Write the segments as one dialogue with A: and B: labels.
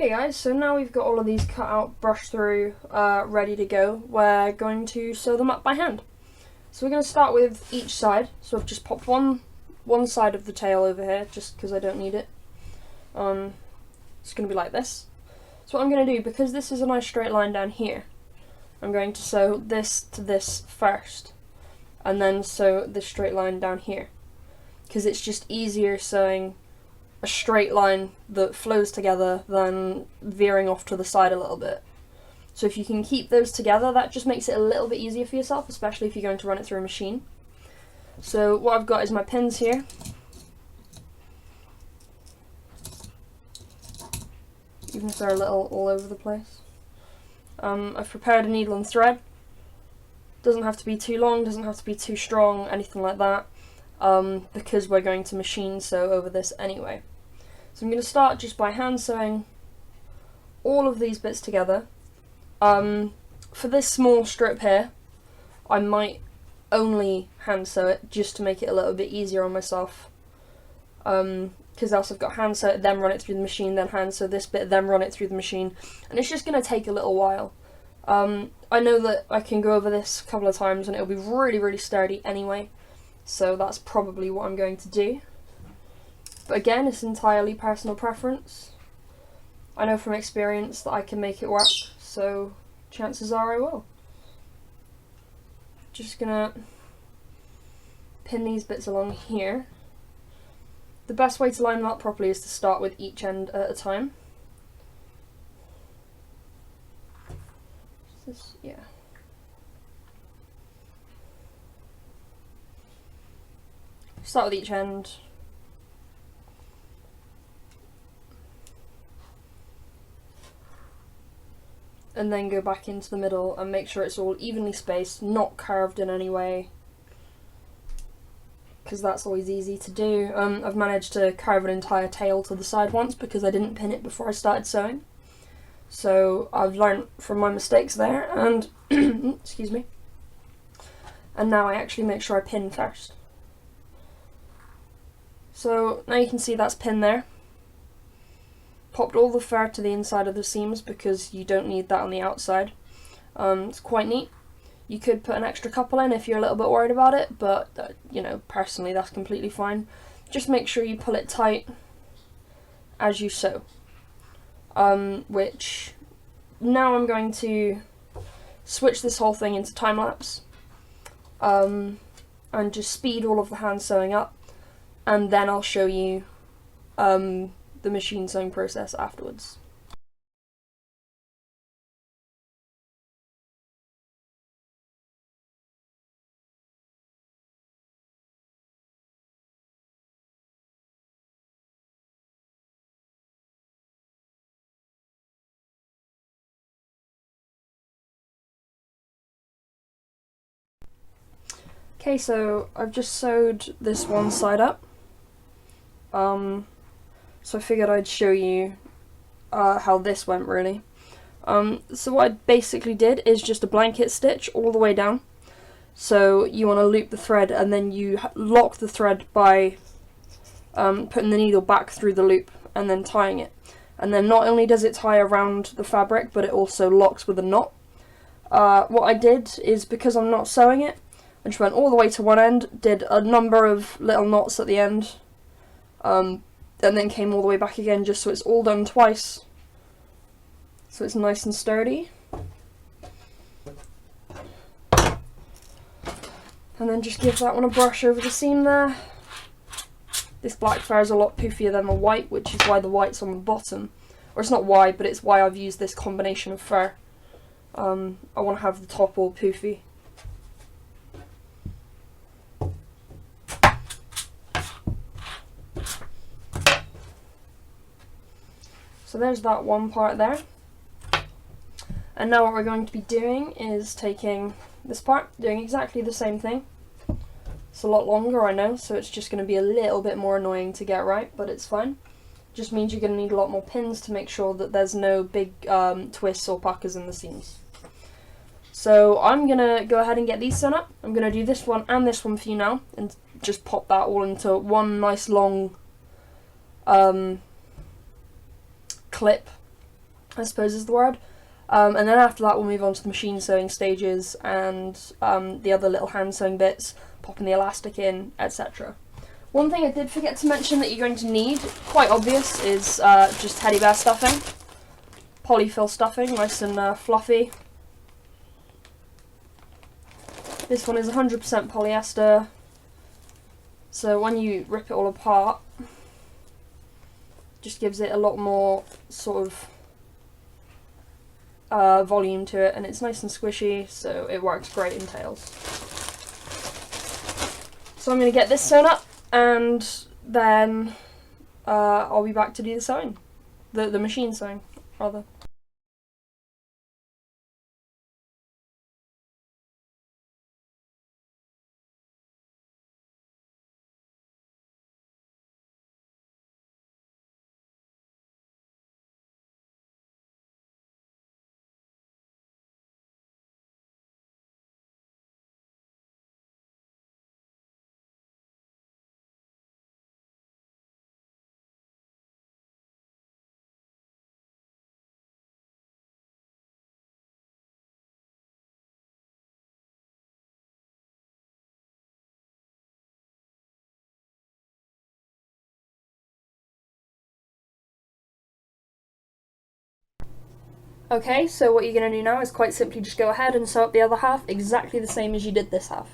A: Okay guys, so now we've got all of these cut out, brushed through, ready to go. We're going to sew them up by hand. So we're going to start with each side. So I've just popped one side of the tail over here, just because I don't need it. It's going to be like this. So what I'm going to do, because this is a nice straight line down here, I'm going to sew this to this first, and then sew this straight line down here. Because it's just easier sewing a straight line that flows together than veering off to the side a little bit. So if you can keep those together, that just makes it a little bit easier for yourself, especially if you're going to run it through a machine. So what I've got is my pins here. Even if they're a little all over the place. I've prepared a needle and thread. Doesn't have to be too long, doesn't have to be too strong, anything like that. Because we're going to machine sew over this anyway. So I'm going to start just by hand sewing all of these bits together. For this small strip here, I might only hand sew it just to make it a little bit easier on myself. Because else I've got hand sew it, then run it through the machine, then hand sew this bit, then run it through the machine, and it's just going to take a little while. I know that I can go over this a couple of times and it'll be really sturdy anyway. So that's probably what I'm going to do. But again, it's entirely personal preference. I know from experience that I can make it work, so chances are I will. Just gonna pin these bits along here. The best way to line them up properly is to start with each end at a time. Yeah. Start with each end. And then go back into the middle and make sure it's all evenly spaced, not curved in any way. Because that's always easy to do. I've managed to carve an entire tail to the side once because I didn't pin it before I started sewing. So I've learned from my mistakes there, and excuse me. And now I actually make sure I pin first. So now you can see that's pinned there. Popped all the fur to the inside of the seams because you don't need that on the outside. It's quite neat. You could put an extra couple in if you're a little bit worried about it, but you know, personally that's completely fine. Just make sure you pull it tight as you sew. Which now I'm going to switch this whole thing into time lapse, and just speed all of the hand sewing up, and then I'll show you the machine sewing process afterwards. Okay, so I've just sewed this one side up. So I figured I'd show you how this went really. So what I basically did is just a blanket stitch all the way down. So you want to loop the thread and then you lock the thread by putting the needle back through the loop and then tying it. And then not only does it tie around the fabric, but it also locks with a knot. What I did is, because I'm not sewing it, I just went all the way to one end, did a number of little knots at the end, and then came all the way back again, just so it's all done twice, so it's nice and sturdy. And then just give that one a brush over the seam there. This black fur is a lot poofier than the white, which is why the white's on the bottom. Or it's not why, but it's why I've used this combination of fur. I want to have the top all poofy. So there's that one part there. And now what we're going to be doing is taking this part, doing exactly the same thing. It's a lot longer, I know, so it's just going to be a little bit more annoying to get right, but it's fine. Just means you're going to need a lot more pins to make sure that there's no big twists or puckers in the seams. So I'm going to go ahead and get these sewn up. I'm going to do this one and this one for you now, and just pop that all into one nice long clip I suppose is the word. And then after that we'll move on to the machine sewing stages and the other little hand sewing bits, popping the elastic in, etc. One thing I did forget to mention that you're going to need, quite obvious, is just teddy bear stuffing. Polyfill stuffing, nice and fluffy. This one is 100% polyester, so when you rip it all apart, just gives it a lot more sort of volume to it, and it's nice and squishy, so it works great in tails. So I'm going to get this sewn up, and then I'll be back to do the sewing. The machine sewing, rather. Okay, so what you're going to do now is quite simply just go ahead and sew up the other half exactly the same as you did this half.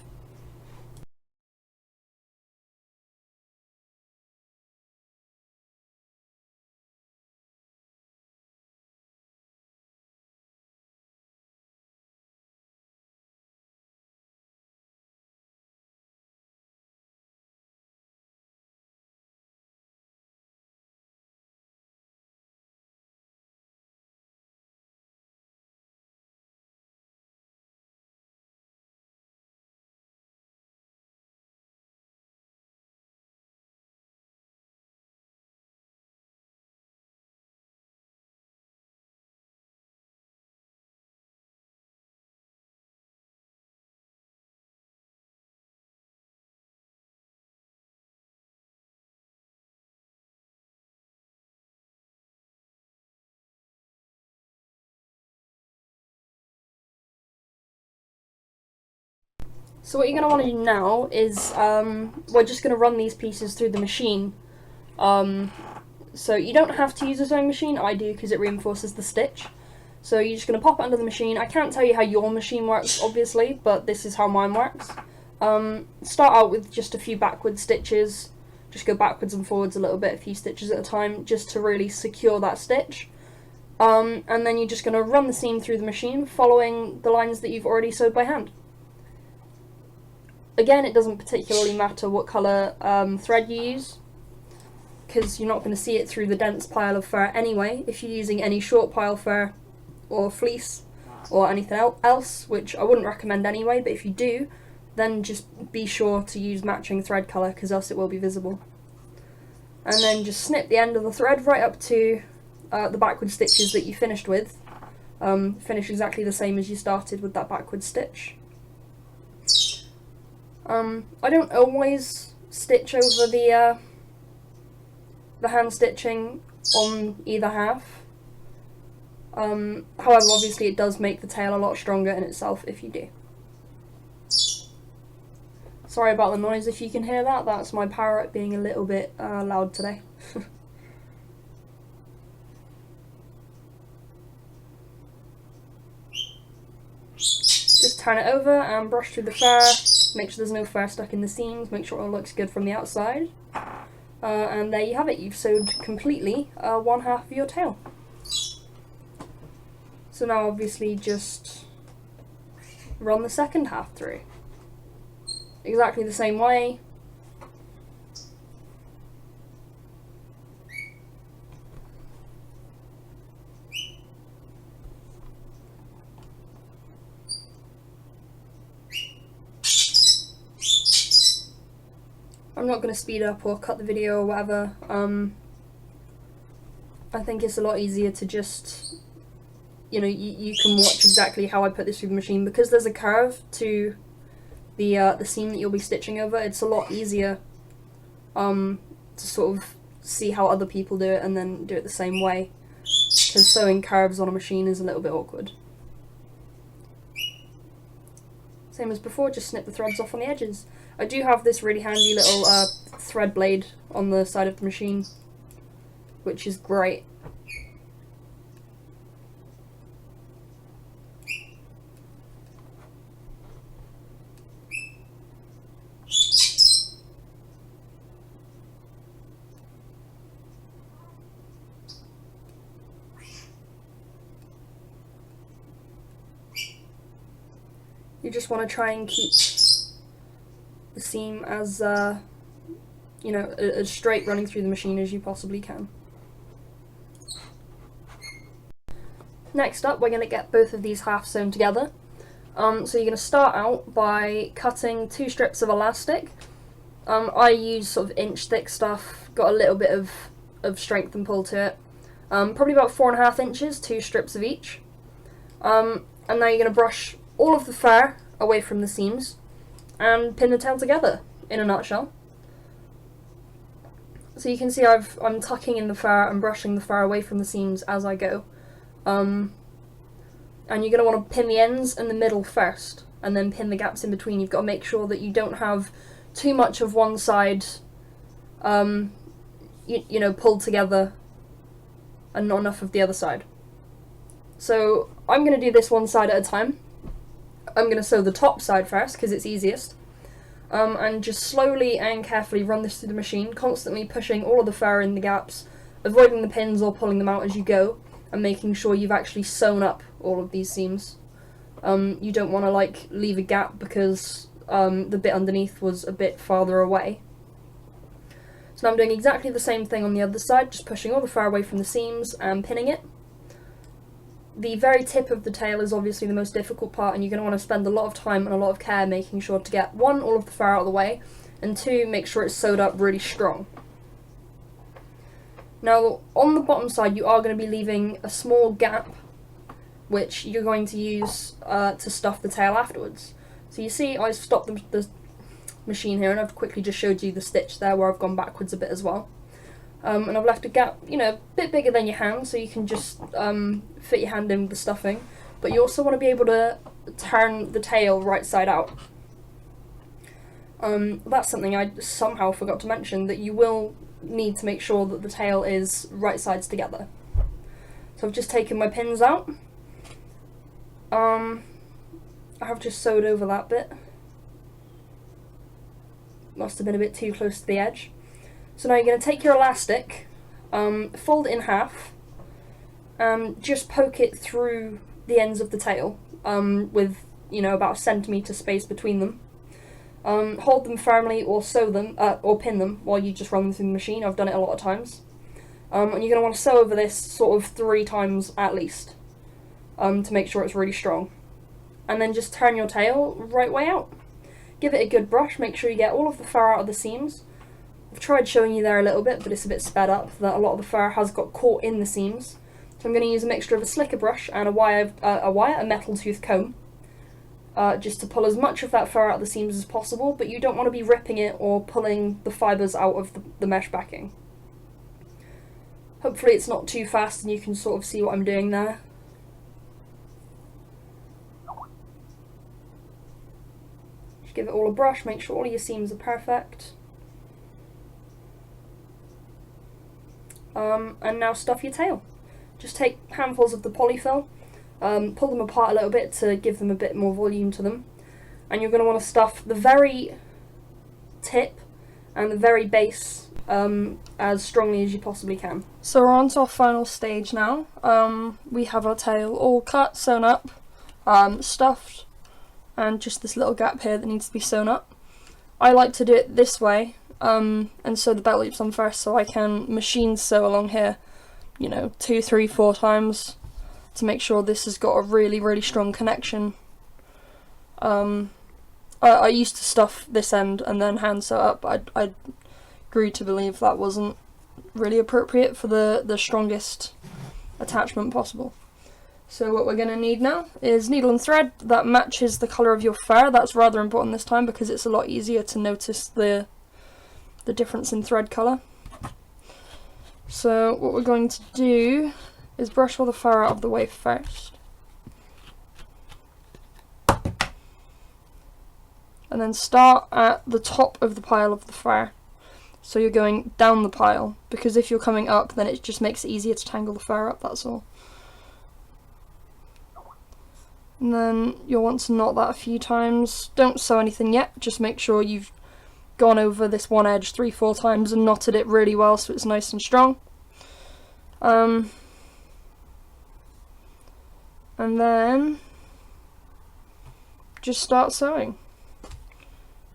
A: So what you're going to want to do now is, we're just going to run these pieces through the machine. So you don't have to use a sewing machine, I do because it reinforces the stitch. So you're just going to pop it under the machine. I can't tell you how your machine works, obviously, but this is how mine works. Start out with just a few backward stitches. Just go backwards and forwards a little bit, a few stitches at a time, just to really secure that stitch. And then you're just going to run the seam through the machine, following the lines that you've already sewed by hand. Again, it doesn't particularly matter what colour thread you use, because you're not going to see it through the dense pile of fur anyway. If you're using any short pile fur or fleece or anything else, which I wouldn't recommend anyway, but if you do, then just be sure to use matching thread colour, because else it will be visible. And then just snip the end of the thread right up to the backward stitches that you finished with. Finish exactly the same as you started with that backward stitch. I don't always stitch over the hand stitching on either half. However, obviously it does make the tail a lot stronger in itself if you do. Sorry about the noise if you can hear that, that's my parrot being a little bit loud today. Just turn it over and brush through the fur, make sure there's no fur stuck in the seams, make sure it all looks good from the outside. And there you have it, you've sewed completely one half of your tail. So now obviously just run the second half through. Exactly the same way. I'm not going to speed up or cut the video or whatever. I think it's a lot easier to just, you know, you can watch exactly how I put this through the machine, because there's a curve to the seam that you'll be stitching over. It's a lot easier to sort of see how other people do it and then do it the same way. because sewing curves on a machine is a little bit awkward. Same as before, just snip the threads off on the edges. I do have this really handy little thread blade on the side of the machine, which is great. You just want to try and keep the seam as, you know, as straight running through the machine as you possibly can. Next up, we're going to get both of these halves sewn together. So you're going to start out by cutting 2 strips of elastic. I use sort of inch thick stuff, got a little bit of strength and pull to it. Probably about 4.5 inches, 2 strips of each. And now you're going to brush all of the fur away from the seams and pin the tail together, in a nutshell. So you can see I'm tucking in the fur and brushing the fur away from the seams as I go. And you're going to want to pin the ends and the middle first, and then pin the gaps in between. You've got to make sure that you don't have too much of one side, you know, pulled together and not enough of the other side. So I'm going to do this one side at a time. I'm going to sew the top side first because it's easiest, and just slowly and carefully run this through the machine, constantly pushing all of the fur in the gaps, avoiding the pins or pulling them out as you go, and making sure you've actually sewn up all of these seams. You don't want to like leave a gap because the bit underneath was a bit farther away. So now I'm doing exactly the same thing on the other side, just pushing all the fur away from the seams and pinning it. The very tip of the tail is obviously the most difficult part, and you're going to want to spend a lot of time and a lot of care making sure to get, 1, all of the fur out of the way, and 2, make sure it's sewed up really strong. Now, on the bottom side, you are going to be leaving a small gap, which you're going to use to stuff the tail afterwards. So you see, I've stopped the machine here, and I've quickly just showed you the stitch there where I've gone backwards a bit as well. And I've left a gap, you know, a bit bigger than your hand, so you can just fit your hand in with the stuffing. But you also want to be able to turn the tail right side out. That's something I somehow forgot to mention, that you will need to make sure that the tail is right sides together. So I've just taken my pins out. I have just sewed over that bit. Must have been a bit too close to the edge. So now you're going to take your elastic, fold it in half, and just poke it through the ends of the tail, with, you know, about a centimetre space between them. Hold them firmly or sew them, or pin them while you just run them through the machine. I've done it a lot of times. And you're going to want to sew over this sort of 3 times at least, to make sure it's really strong. And then just turn your tail right way out. Give it a good brush, make sure you get all of the fur out of the seams. I've tried showing you there a little bit, but it's a bit sped up, that a lot of the fur has got caught in the seams. So I'm going to use a mixture of a slicker brush and a metal tooth comb, just to pull as much of that fur out of the seams as possible, but you don't want to be ripping it or pulling the fibres out of the mesh backing. Hopefully it's not too fast and you can sort of see what I'm doing there. Just give it all a brush, make sure all of your seams are perfect. And now stuff your tail. Just take handfuls of the polyfill, pull them apart a little bit to give them a bit more volume to them, and you're going to want to stuff the very tip and the very base as strongly as you possibly can. So we're on to our final stage now. We have our tail all cut, sewn up, stuffed, and just this little gap here that needs to be sewn up. I like to do it this way, and sew the belt loops on first so I can machine sew along here, you know, 2, 3, 4 times to make sure this has got a really, really strong connection. I used to stuff this end and then hand sew up, but I grew to believe that wasn't really appropriate for the strongest attachment possible. So what we're going to need now is needle and thread that matches the colour of your fur. That's rather important this time because it's a lot easier to notice the difference in thread colour. So what we're going to do is brush all the fur out of the way first. And then start at the top of the pile of the fur. So you're going down the pile, because if you're coming up, then it just makes it easier to tangle the fur up, that's all. And then you'll want to knot that a few times. Don't sew anything yet, just make sure you've gone over this one edge 3-4 times and knotted it really well so it's nice and strong. And then just start sewing.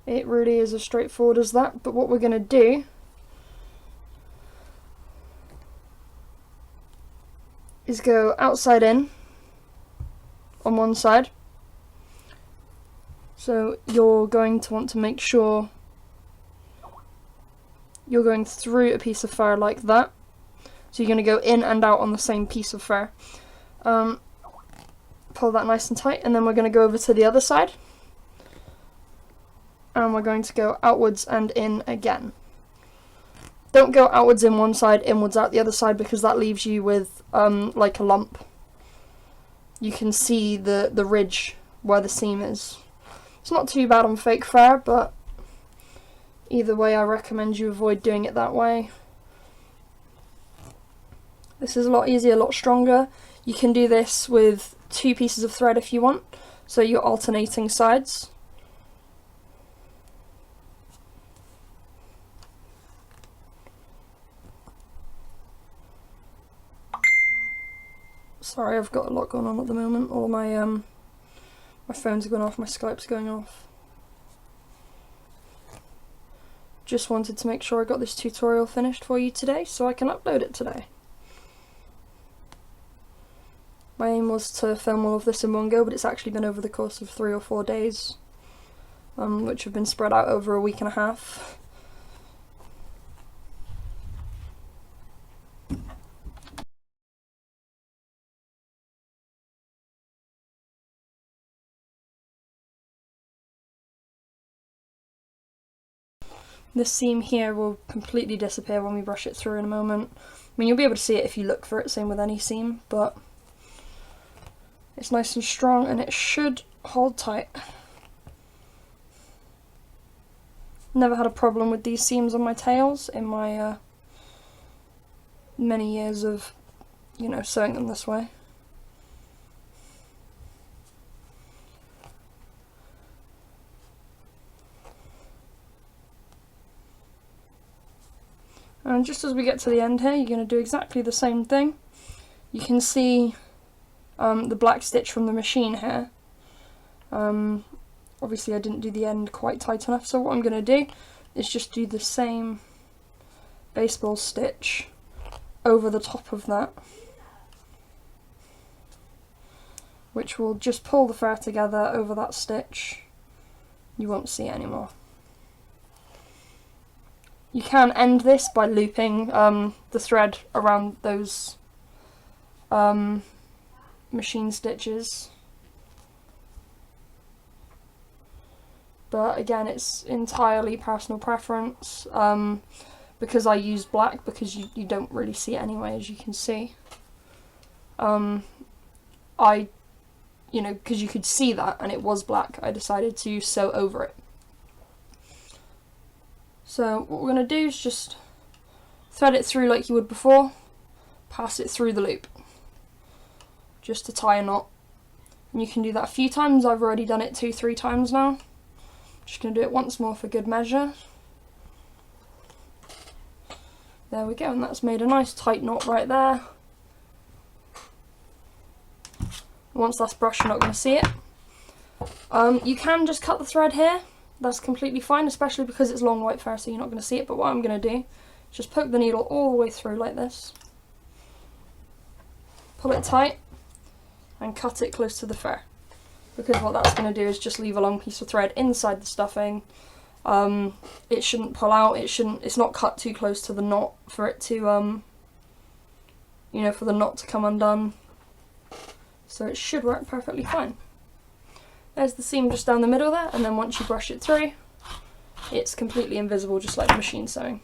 A: It really is as straightforward as that, but what we're going to do is go outside in on one side. So you're going to want to make sure you're going through a piece of fur like that. So you're going to go in and out on the same piece of fur. Pull that nice and tight, and then we're going to go over to the other side. And we're going to go outwards and in again. Don't go outwards in one side, inwards out the other side, because that leaves you with like a lump. You can see the ridge where the seam is. It's not too bad on fake fur, but either way I recommend you avoid doing it that way. This is a lot easier, a lot stronger. You can do this with 2 pieces of thread if you want, so you're alternating sides. Sorry, I've got a lot going on at the moment. All my my phone's going off, my Skype's going off. Just wanted to make sure I got this tutorial finished for you today so I can upload it today. My aim was to film all of this in one go, but it's actually been over the course of 3 or 4 days, which have been spread out over a week and a half. This seam here will completely disappear when we brush it through in a moment. I mean, you'll be able to see it if you look for it, same with any seam, but it's nice and strong and it should hold tight. Never had a problem with these seams on my tails in my many years of, you know, sewing them this way. And just as we get to the end here, you're going to do exactly the same thing. You can see the black stitch from the machine here. Obviously I didn't do the end quite tight enough, so what I'm going to do is just do the same baseball stitch over the top of that, which will just pull the fur together over that stitch. You won't see it anymore. You can end this by looping the thread around those machine stitches, but again it's entirely personal preference, because I use black because you don't really see it anyway, as you can see. You know, because you could see that and it was black, I decided to sew over it. So what we're going to do is just thread it through like you would before, pass it through the loop, just to tie a knot. And you can do that a few times. I've already done it 2-3 times now. Just going to do it once more for good measure. There we go, and that's made a nice tight knot right there. Once that's brushed, you're not going to see it. You can just cut the thread here. That's completely fine, especially because it's long white fur, so you're not going to see it. But what I'm going to do is just poke the needle all the way through like this, pull it tight, and cut it close to the fur. Because what that's going to do is just leave a long piece of thread inside the stuffing. It shouldn't pull out. It's not cut too close to the knot for it to, you know, for the knot to come undone. So it should work perfectly fine. There's the seam just down the middle there, and then once you brush it through, it's completely invisible, just like machine sewing.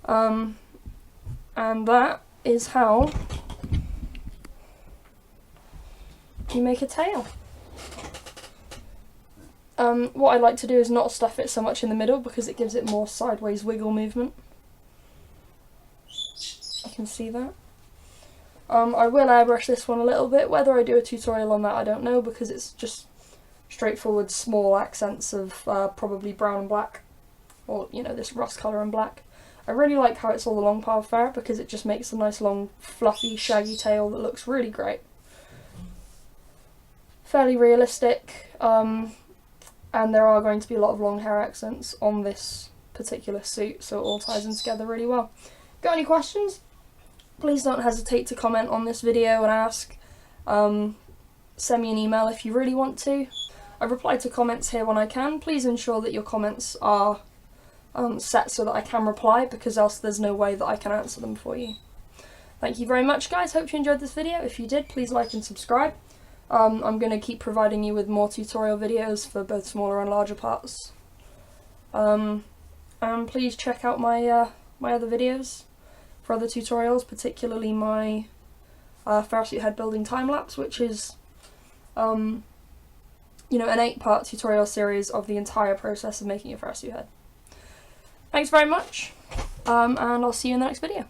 A: And that is how you make a tail. What I like to do is not stuff it so much in the middle because it gives it more sideways wiggle movement. You can see that. I will airbrush this one a little bit. Whether I do a tutorial on that I don't know, because it's just straightforward small accents of probably brown and black, or you know, this rust colour and black. I really like how it's all the long path ferret because it just makes a nice long fluffy shaggy tail that looks really great. Fairly realistic, and there are going to be a lot of long hair accents on this particular suit, so it all ties in together really well. Got any questions? Please don't hesitate to comment on this video and ask. Send me an email if you really want to. I reply to comments here when I can. Please ensure that your comments are set so that I can reply, because else there's no way that I can answer them for you. Thank you very much, guys. Hope you enjoyed this video. If you did, please like and subscribe. I'm going to keep providing you with more tutorial videos for both smaller and larger parts. And please check out my my other videos for other tutorials, particularly my Fursuit head building time-lapse, which is you know, an 8-part tutorial series of the entire process of making a Fursuit head. Thanks very much, and I'll see you in the next video.